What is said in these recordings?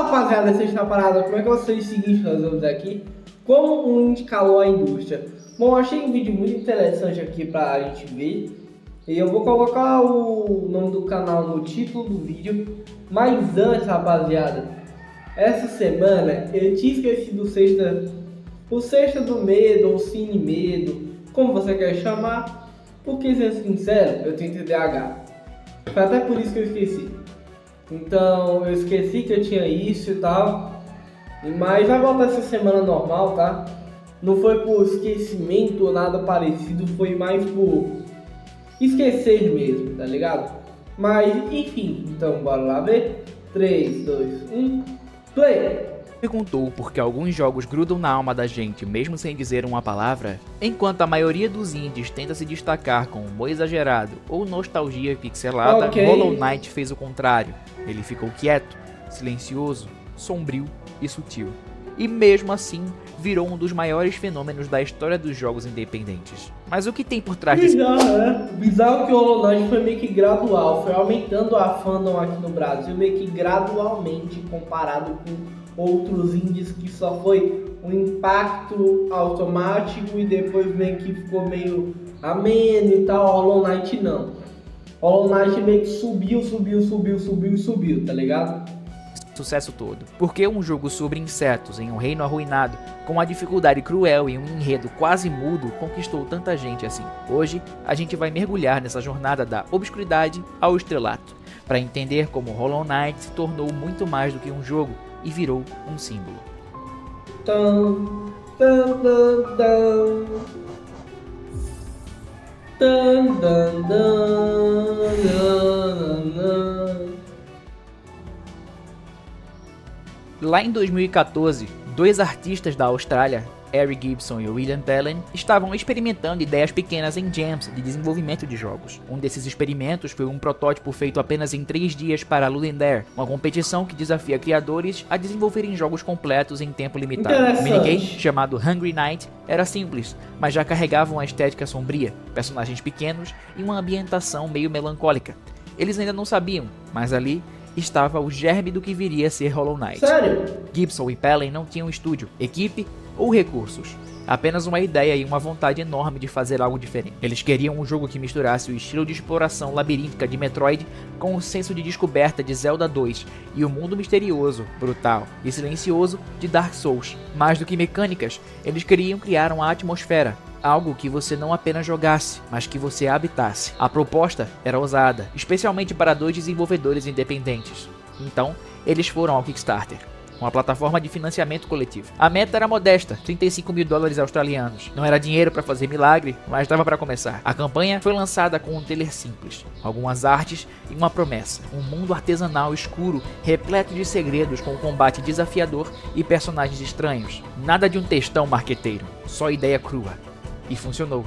rapaziada, essa está parada. Como é que vocês seguinte nós vamos aqui? Como um indicador a indústria. Bom, eu achei um vídeo muito interessante aqui pra gente ver. E eu vou colocar o nome do canal no título do vídeo. Mas antes, rapaziada, essa semana eu tinha esquecido o Sexta do Medo ou Cine Medo, como você quer chamar. Porque, ser sincero, eu tenho TDAH. Foi até por isso que eu esqueci. Então eu esqueci que eu tinha isso e tal. Mas vai voltar essa semana normal, tá? Não foi por esquecimento ou nada parecido, foi mais por esquecer mesmo, tá ligado? Mas enfim, então bora lá ver. 3, 2, 1, play! Perguntou por que alguns jogos grudam na alma da gente mesmo sem dizer uma palavra? Enquanto a maioria dos indies tenta se destacar com humor exagerado ou nostalgia pixelada, Hollow Knight fez o contrário. Ele ficou quieto, silencioso, sombrio e sutil. E mesmo assim, virou um dos maiores fenômenos da história dos jogos independentes. Mas o que tem por trás desse... Bizarro que o Hollow Knight foi meio que gradual, foi aumentando a fandom aqui no Brasil, meio que gradualmente comparado com outros indies que só foi um impacto automático e depois meio que ficou meio ameno e tal. Hollow Knight não. Hollow Knight meio que subiu, tá ligado? Sucesso todo. Porque um jogo sobre insetos em um reino arruinado, com uma dificuldade cruel e um enredo quase mudo, conquistou tanta gente assim. Hoje, a gente vai mergulhar nessa jornada da obscuridade ao estrelato, para entender como Hollow Knight se tornou muito mais do que um jogo e virou um símbolo. Lá em 2014, dois artistas da Austrália, Eric Gibson e William Pellen, estavam experimentando ideias pequenas em jams de desenvolvimento de jogos. Um desses experimentos foi um protótipo feito apenas em 3 dias para a Ludden Dare, uma competição que desafia criadores a desenvolverem jogos completos em tempo limitado. O minigame, chamado Hungry Night, era simples, mas já carregava uma estética sombria, personagens pequenos e uma ambientação meio melancólica. Eles ainda não sabiam, mas ali estava o germe do que viria a ser Hollow Knight. Sério? Gibson e Pellen não tinham estúdio, equipe ou recursos, apenas uma ideia e uma vontade enorme de fazer algo diferente. Eles queriam um jogo que misturasse o estilo de exploração labiríntica de Metroid com o senso de descoberta de Zelda 2 e o mundo misterioso, brutal e silencioso de Dark Souls. Mais do que mecânicas, eles queriam criar uma atmosfera, algo que você não apenas jogasse, mas que você habitasse. A proposta era ousada, especialmente para 2 desenvolvedores independentes. Então, eles foram ao Kickstarter, uma plataforma de financiamento coletivo. A meta era modesta, $35 mil australianos. Não era dinheiro para fazer milagre, mas dava para começar. A campanha foi lançada com um trailer simples, algumas artes e uma promessa. Um mundo artesanal escuro, repleto de segredos com um combate desafiador e personagens estranhos. Nada de um textão marqueteiro, só ideia crua. E funcionou.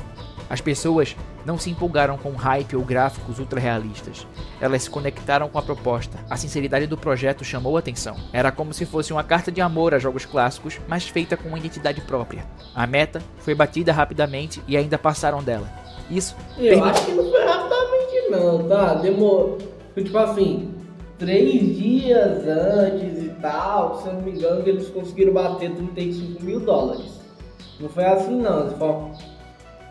As pessoas não se empolgaram com hype ou gráficos ultra realistas. Elas se conectaram com a proposta. A sinceridade do projeto chamou a atenção. Era como se fosse uma carta de amor a jogos clássicos, mas feita com uma identidade própria. A meta foi batida rapidamente e ainda passaram dela. Isso acho que não foi rapidamente não, tá? Demorou. Foi tipo assim, 3 dias antes e tal, se eu não me engano, que eles conseguiram bater $35 mil. Não foi assim não,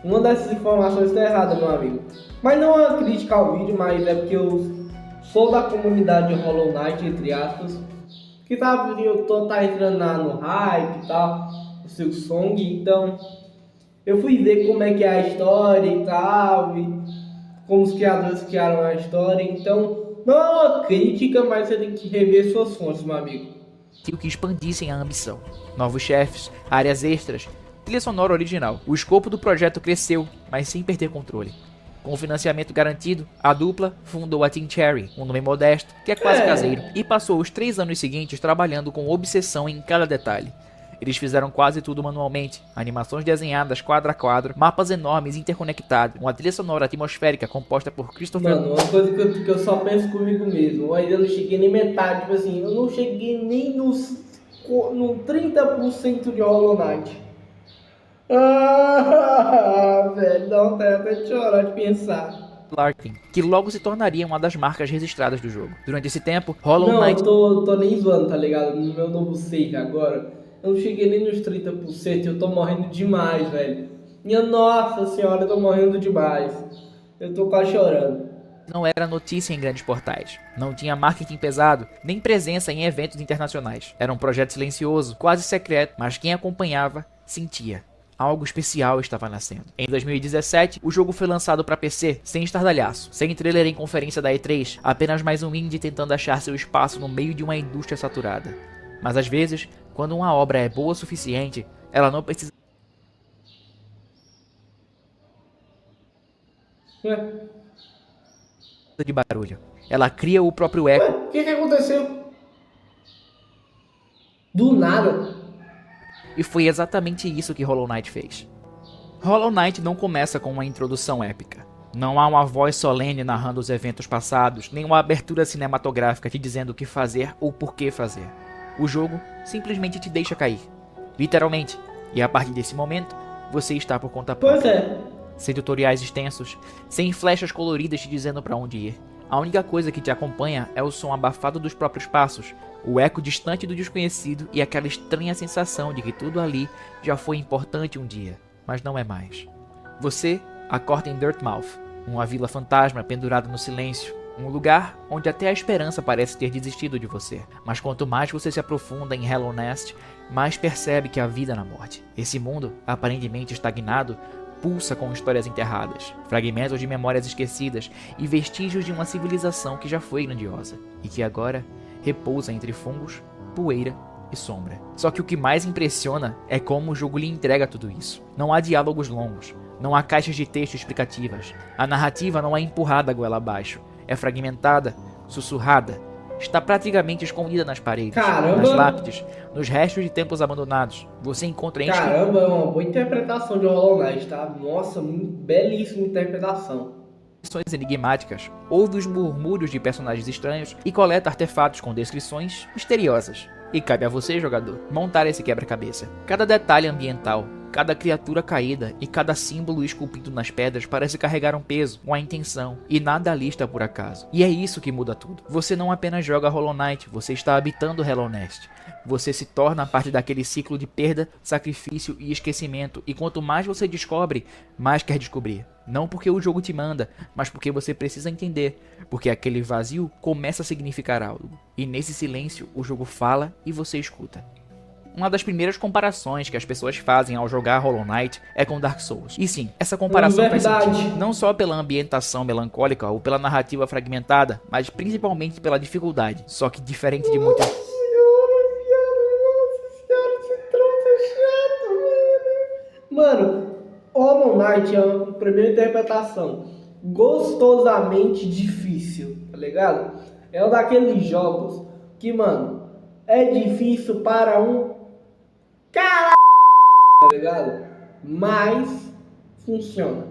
uma dessas informações está errada, meu amigo. Mas não é uma crítica ao vídeo, mas é porque eu sou da comunidade de Hollow Knight, entre aspas, que eu tô entrando no hype e tal, o seu song, então eu fui ver como é que é a história e tal, e como os criadores criaram a história, então não é uma crítica, mas você tem que rever suas fontes, meu amigo. O que expandissem a ambição. Novos chefes, áreas extras, trilha sonora original. O escopo do projeto cresceu, mas sem perder controle. Com o financiamento garantido, a dupla fundou a Team Cherry, um nome modesto, que é quase caseiro, e passou os 3 anos seguintes trabalhando com obsessão em cada detalhe. Eles fizeram quase tudo manualmente, animações desenhadas quadro a quadro, mapas enormes interconectados, uma trilha sonora atmosférica composta por Christopher... Mano, uma coisa que eu só penso comigo mesmo, eu ainda não cheguei nem metade, tipo assim, eu não cheguei nem no 30% de Hollow Knight. Velho, dá vontade até de chorar de pensar. Larkin, que logo se tornaria uma das marcas registradas do jogo. Durante esse tempo, Hollow Não, Knight eu tô nem zoando, tá ligado? No meu novo save agora, eu não cheguei nem nos 30% e eu tô morrendo demais, velho. Minha nossa senhora, eu tô morrendo demais. Eu tô quase chorando. não era notícia em grandes portais. Não tinha marketing pesado, nem presença em eventos internacionais. Era um projeto silencioso, quase secreto, mas quem acompanhava sentia. Algo especial estava nascendo. Em 2017, o jogo foi lançado para PC, sem estardalhaço, sem trailer em conferência da E3, apenas mais um indie tentando achar seu espaço no meio de uma indústria saturada. Mas às vezes, quando uma obra é boa o suficiente, ela não precisa Ué, de barulho. Ela cria o próprio eco. o que aconteceu? Do nada. E foi exatamente isso que Hollow Knight fez. Hollow Knight não começa com uma introdução épica. Não há uma voz solene narrando os eventos passados, nem uma abertura cinematográfica te dizendo o que fazer ou por que fazer. O jogo simplesmente te deixa cair. Literalmente. E a partir desse momento, você está por conta própria. Pois é. Sem tutoriais extensos, sem flechas coloridas te dizendo para onde ir. A única coisa que te acompanha é o som abafado dos próprios passos, o eco distante do desconhecido e aquela estranha sensação de que tudo ali já foi importante um dia, mas não é mais. Você acorda em Dirtmouth, uma vila fantasma pendurada no silêncio, um lugar onde até a esperança parece ter desistido de você. Mas quanto mais você se aprofunda em Hollow Nest, mais percebe que há vida na morte. Esse mundo, aparentemente estagnado, pulsa com histórias enterradas, fragmentos de memórias esquecidas e vestígios de uma civilização que já foi grandiosa e que agora repousa entre fungos, poeira e sombra. Só que o que mais impressiona é como o jogo lhe entrega tudo isso. Não há diálogos longos, não há caixas de texto explicativas, a narrativa não é empurrada goela abaixo, é fragmentada, sussurrada, está praticamente escondida nas paredes, Caramba! nas lápides, nos restos de templos abandonados. Você encontra Caramba, é uma boa interpretação de Hollow Knight, tá? Nossa, belíssima interpretação. inscrições enigmáticas, ouve os murmúrios de personagens estranhos e coleta artefatos com descrições misteriosas. E cabe a você, jogador, montar esse quebra-cabeça. Cada detalhe ambiental, cada criatura caída e cada símbolo esculpido nas pedras parece carregar um peso, uma intenção, e nada ali está por acaso. E é isso que muda tudo. Você não apenas joga Hollow Knight, você está habitando Hollow Nest. Você se torna parte daquele ciclo de perda, sacrifício e esquecimento, e quanto mais você descobre, mais quer descobrir. Não porque o jogo te manda, mas porque você precisa entender, porque aquele vazio começa a significar algo. E nesse silêncio, o jogo fala e você escuta. Uma das primeiras comparações que as pessoas fazem ao jogar Hollow Knight é com Dark Souls. E sim, essa comparação faz sentido, não só pela ambientação melancólica ou pela narrativa fragmentada, mas principalmente pela dificuldade. Só que diferente de muitas... Mano, Hollow Knight é a primeira interpretação gostosamente difícil, tá ligado? É um daqueles jogos que, mano, é difícil para um caralho, tá ligado? Mas funciona.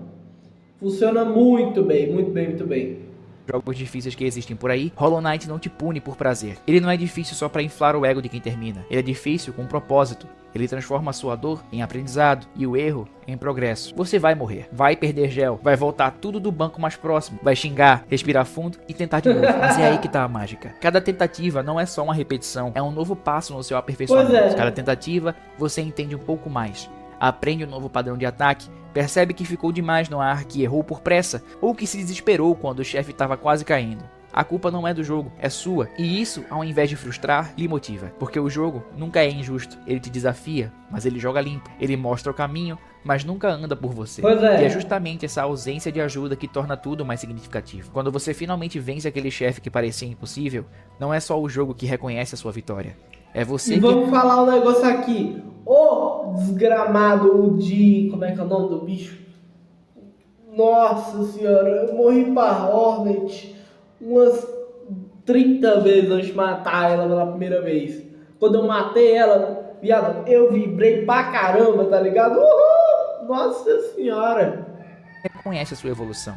Funciona muito bem, muito bem, muito bem. Jogos difíceis que existem por aí, Hollow Knight não te pune por prazer. Ele não é difícil só pra inflar o ego de quem termina. Ele é difícil com um propósito. Ele transforma a sua dor em aprendizado e o erro em progresso. Você vai morrer, vai perder gel, vai voltar tudo do banco mais próximo, vai xingar, respirar fundo e tentar de novo. Mas é aí que tá a mágica. Cada tentativa não é só uma repetição, é um novo passo no seu aperfeiçoamento. Pois é. Cada tentativa você entende um pouco mais. Aprende um novo padrão de ataque, percebe que ficou demais no ar, que errou por pressa, ou que se desesperou quando o chefe estava quase caindo. A culpa não é do jogo, é sua, e isso, ao invés de frustrar, lhe motiva. Porque o jogo nunca é injusto, ele te desafia, mas ele joga limpo, ele mostra o caminho, mas nunca anda por você. Pois é. E é justamente essa ausência de ajuda que torna tudo mais significativo. Quando você finalmente vence aquele chefe que parecia impossível, não é só o jogo que reconhece a sua vitória. É você E que... vamos falar um negócio aqui. Ô desgramado de... Como é que é o nome do bicho? Nossa senhora, eu morri pra Hornet umas 30 vezes antes de matar ela pela primeira vez. Quando eu matei ela, viado, eu vibrei pra caramba, tá ligado? Uhul! Nossa senhora. reconhece a sua evolução.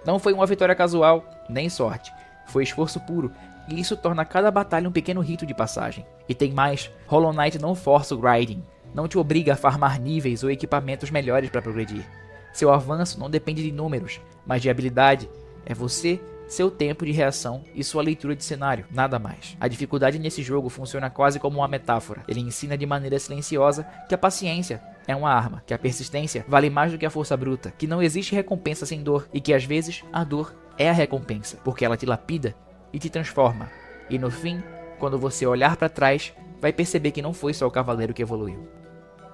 Não foi uma vitória casual, nem sorte. Foi esforço puro, e isso torna cada batalha um pequeno rito de passagem. E tem mais, Hollow Knight não força o grinding, não te obriga a farmar níveis ou equipamentos melhores para progredir. Seu avanço não depende de números, mas de habilidade, É você, seu tempo de reação e sua leitura de cenário, nada mais. A dificuldade nesse jogo funciona quase como uma metáfora. Ele ensina de maneira silenciosa que a paciência é uma arma, que a persistência vale mais do que a força bruta, que não existe recompensa sem dor e que às vezes a dor é a recompensa, porque ela te lapida e te transforma. E no fim, quando você olhar para trás, vai perceber que não foi só o cavaleiro que evoluiu.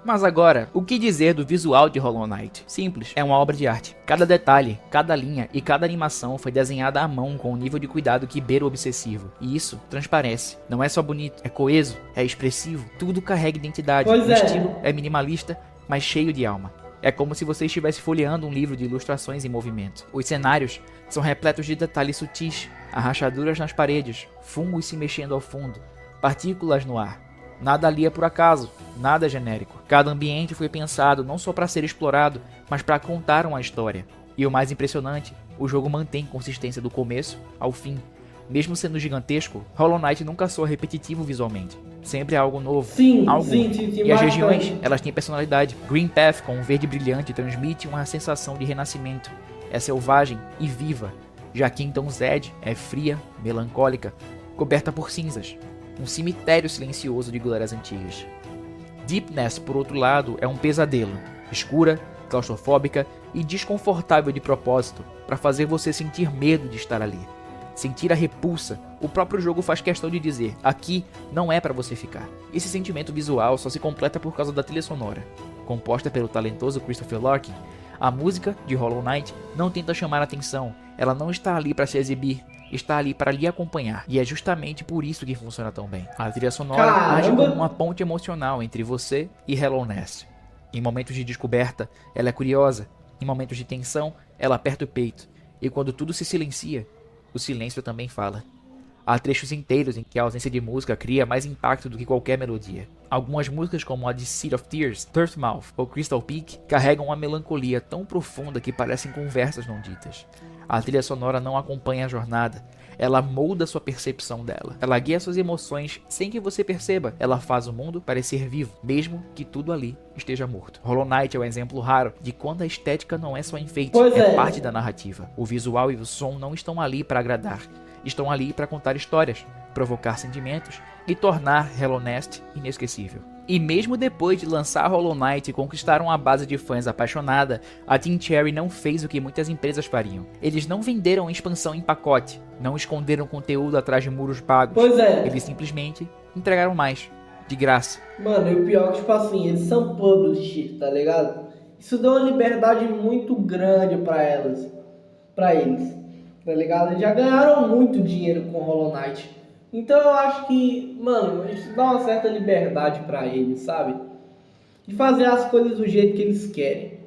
Mas agora, o que dizer do visual de Hollow Knight? Simples, é uma obra de arte. Cada detalhe, cada linha e cada animação foi desenhada à mão com um nível de cuidado que beira o obsessivo. E isso transparece. Não é só bonito, é coeso, é expressivo, tudo carrega identidade. Pois O é. estilo é minimalista, mas cheio de alma. É como se você estivesse folheando um livro de ilustrações em movimento. Os cenários são repletos de detalhes sutis, há rachaduras nas paredes, fungos se mexendo ao fundo, partículas no ar. Nada ali é por acaso, nada é genérico. Cada ambiente foi pensado não só para ser explorado, mas para contar uma história. E o mais impressionante, o jogo mantém consistência do começo ao fim. Mesmo sendo gigantesco, Hollow Knight nunca soa repetitivo visualmente. Sempre é algo novo, Sim, algo sim, único. sim, sim, E as bastante. regiões, elas têm personalidade. Green Path, com um verde brilhante, transmite uma sensação de renascimento. É selvagem e viva. Já Kingdom Zed é fria, melancólica, coberta por cinzas. Um cemitério silencioso de glórias antigas. Deepness, por outro lado, é um pesadelo. Escura, claustrofóbica e desconfortável de propósito, para fazer você sentir medo de estar ali. Sentir a repulsa. O próprio jogo faz questão de dizer, aqui não é para você ficar. Esse sentimento visual só se completa por causa da trilha sonora. Composta pelo talentoso Christopher Larkin, a música de Hollow Knight não tenta chamar a atenção, ela não está ali para se exibir, está ali para lhe acompanhar. E é justamente por isso que funciona tão bem. A trilha sonora age como uma ponte emocional entre você e Hollow Knight. Em momentos de descoberta, ela é curiosa. Em momentos de tensão, ela aperta o peito. E quando tudo se silencia, o silêncio também fala. Há trechos inteiros em que a ausência de música cria mais impacto do que qualquer melodia. Algumas músicas, como a de Seed of Tears, Turfmouth ou Crystal Peak, carregam uma melancolia tão profunda que parecem conversas não ditas. A trilha sonora não acompanha a jornada, ela molda sua percepção dela. Ela guia suas emoções sem que você perceba. Ela faz o mundo parecer vivo, mesmo que tudo ali esteja morto. Hollow Knight é um exemplo raro de quando a estética não é só enfeite, é parte da narrativa. O visual e o som não estão ali para agradar, estão ali para contar histórias, provocar sentimentos e tornar Hollow Knight inesquecível. E mesmo depois de lançar Hollow Knight e conquistar uma base de fãs apaixonada, a Team Cherry não fez o que muitas empresas fariam. Eles não venderam expansão em pacote, não esconderam conteúdo atrás de muros pagos. Pois é. Eles simplesmente entregaram mais, de graça. Mano, e o pior é que, tipo assim, eles são publisher, tá ligado? Isso deu uma liberdade muito grande pra eles, tá ligado? Eles já ganharam muito dinheiro com Hollow Knight. Então eu acho que, mano, isso dá uma certa liberdade pra eles, sabe? De fazer as coisas do jeito que eles querem.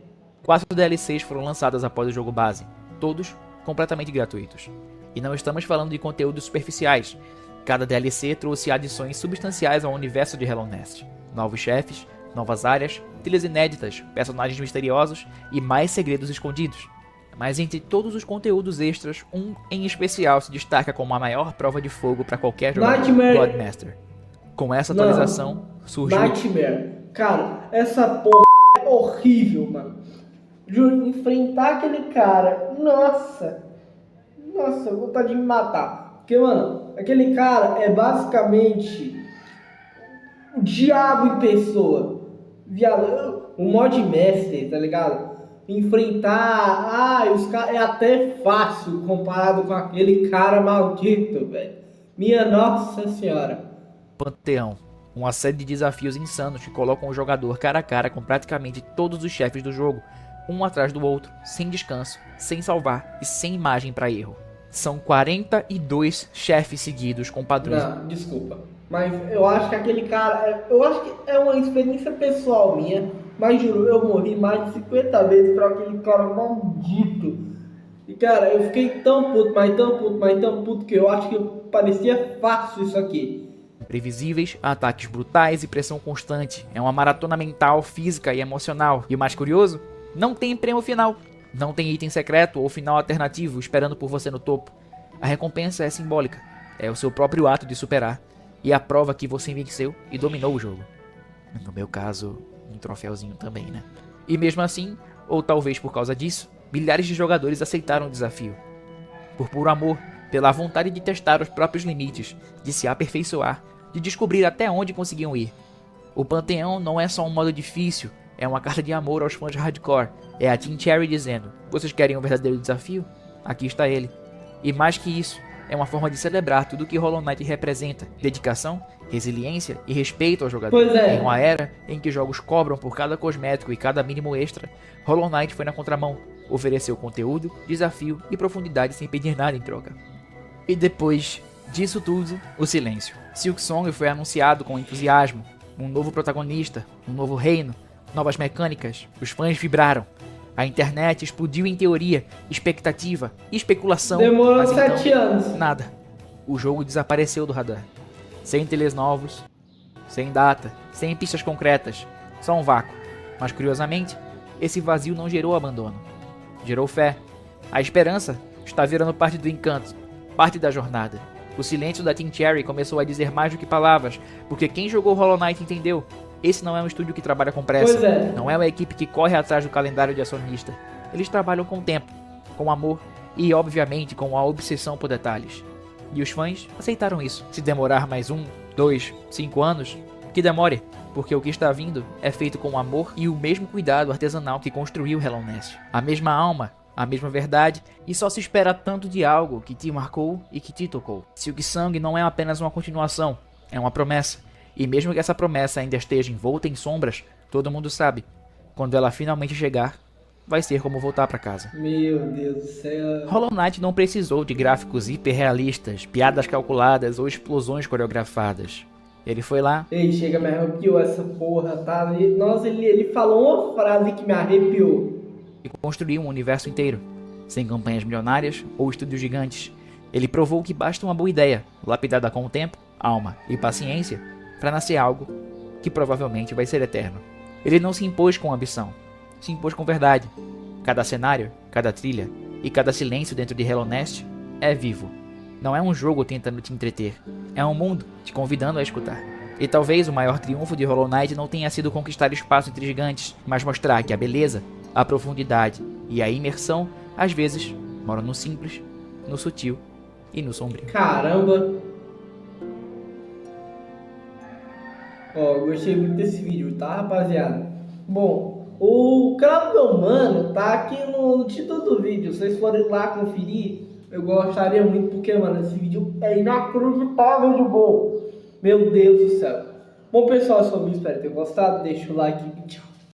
4 DLCs foram lançadas após o jogo base, todos completamente gratuitos. E não estamos falando de conteúdos superficiais. Cada DLC trouxe adições substanciais ao universo de Hollow Knight. Novos chefes, novas áreas, trilhas inéditas, personagens misteriosos e mais segredos escondidos. Mas entre todos os conteúdos extras, um em especial se destaca como a maior prova de fogo para qualquer jogador, Bloodmaster. Com essa atualização, surgiu... Nightmare. Cara, essa porra é horrível, mano. Juro, enfrentar aquele cara, nossa, vontade de me matar. Porque, mano, aquele cara é basicamente o diabo em pessoa. O mod master, tá ligado? Enfrentar, os caras é até fácil comparado com aquele cara maldito, velho. Minha nossa senhora. Panteão, uma série de desafios insanos que colocam o jogador cara a cara com praticamente todos os chefes do jogo, um atrás do outro, sem descanso, sem salvar e sem imagem para erro. São 42 chefes seguidos com padrões. Não, desculpa, mas eu acho que aquele cara, eu acho que é uma experiência pessoal minha, mas juro, eu morri mais de 50 vezes pra aquele cara maldito. E cara, eu fiquei tão puto, mas tão puto que eu acho que parecia fácil isso aqui. Imprevisíveis, ataques brutais e pressão constante. É uma maratona mental, física e emocional. E o mais curioso, não tem prêmio final. Não tem item secreto ou final alternativo esperando por você no topo. A recompensa é simbólica. É o seu próprio ato de superar. E a prova que você venceu e dominou o jogo. No meu caso, um troféuzinho também, né? E mesmo assim, ou talvez por causa disso, milhares de jogadores aceitaram o desafio. por puro amor, pela vontade de testar os próprios limites, de se aperfeiçoar, de descobrir até onde conseguiam ir. O Panteão não é só um modo difícil, é uma carta de amor aos fãs hardcore. É a Team Cherry dizendo: vocês querem um verdadeiro desafio? Aqui está ele. E mais que isso, é uma forma de celebrar tudo que Hollow Knight representa: dedicação, resiliência e respeito ao jogador. Pois é. Em uma era em que jogos cobram por cada cosmético e cada mínimo extra, Hollow Knight foi na contramão, ofereceu conteúdo, desafio e profundidade sem pedir nada em troca. E depois disso tudo, o silêncio. Silksong foi anunciado com entusiasmo, um novo protagonista, um novo reino, novas mecânicas. Os fãs vibraram. A internet explodiu em teoria, expectativa, especulação. Demorou mas 7 então, anos. nada. O jogo desapareceu do radar. Sem trailers novos, sem data, sem pistas concretas, só um vácuo. Mas curiosamente, esse vazio não gerou abandono. Gerou fé. A esperança está virando parte do encanto, parte da jornada. O silêncio da Team Cherry começou a dizer mais do que palavras, porque quem jogou Hollow Knight entendeu. Esse não é um estúdio que trabalha com pressa. Pois é. Não é uma equipe que corre atrás do calendário de acionista. Eles trabalham com tempo, com amor e, obviamente, com a obsessão por detalhes. E os fãs aceitaram isso. Se demorar mais 1, 2, 5 anos, que demore, porque o que está vindo é feito com amor e o mesmo cuidado artesanal que construiu Hollow Knight. A mesma alma, a mesma verdade, e só se espera tanto de algo que te marcou e que te tocou. Silksong não é apenas uma continuação, é uma promessa. E mesmo que essa promessa ainda esteja envolta em sombras, todo mundo sabe, quando ela finalmente chegar, vai ser como voltar para casa. Meu Deus do céu. Hollow Knight não precisou de gráficos hiperrealistas, piadas calculadas ou explosões coreografadas. Ele foi lá, Ei, chega, me arrepiou essa porra, tá? Nossa, ele falou uma frase que me arrepiou. e construiu um universo inteiro, sem campanhas milionárias ou estúdios gigantes. Ele provou que basta uma boa ideia, lapidada com o tempo, alma e paciência, para nascer algo que provavelmente vai ser eterno. Ele não se impôs com ambição, se impôs com verdade. Cada cenário, cada trilha e cada silêncio dentro de Hollow Knight é vivo. Não é um jogo tentando te entreter, é um mundo te convidando a escutar. E talvez o maior triunfo de Hollow Knight não tenha sido conquistar espaço entre gigantes, mas mostrar que a beleza, a profundidade e a imersão, às vezes, moram no simples, no sutil e no sombrio. Caramba. Ó, gostei muito desse vídeo, tá, rapaziada? Bom, o canal do meu mano tá aqui no título do vídeo. Se vocês forem lá conferir, eu gostaria muito, porque, mano, esse vídeo é inacreditável de bom. Meu Deus do céu. Bom, pessoal, eu sou o Luiz, espero ter gostado. Deixa o like e tchau.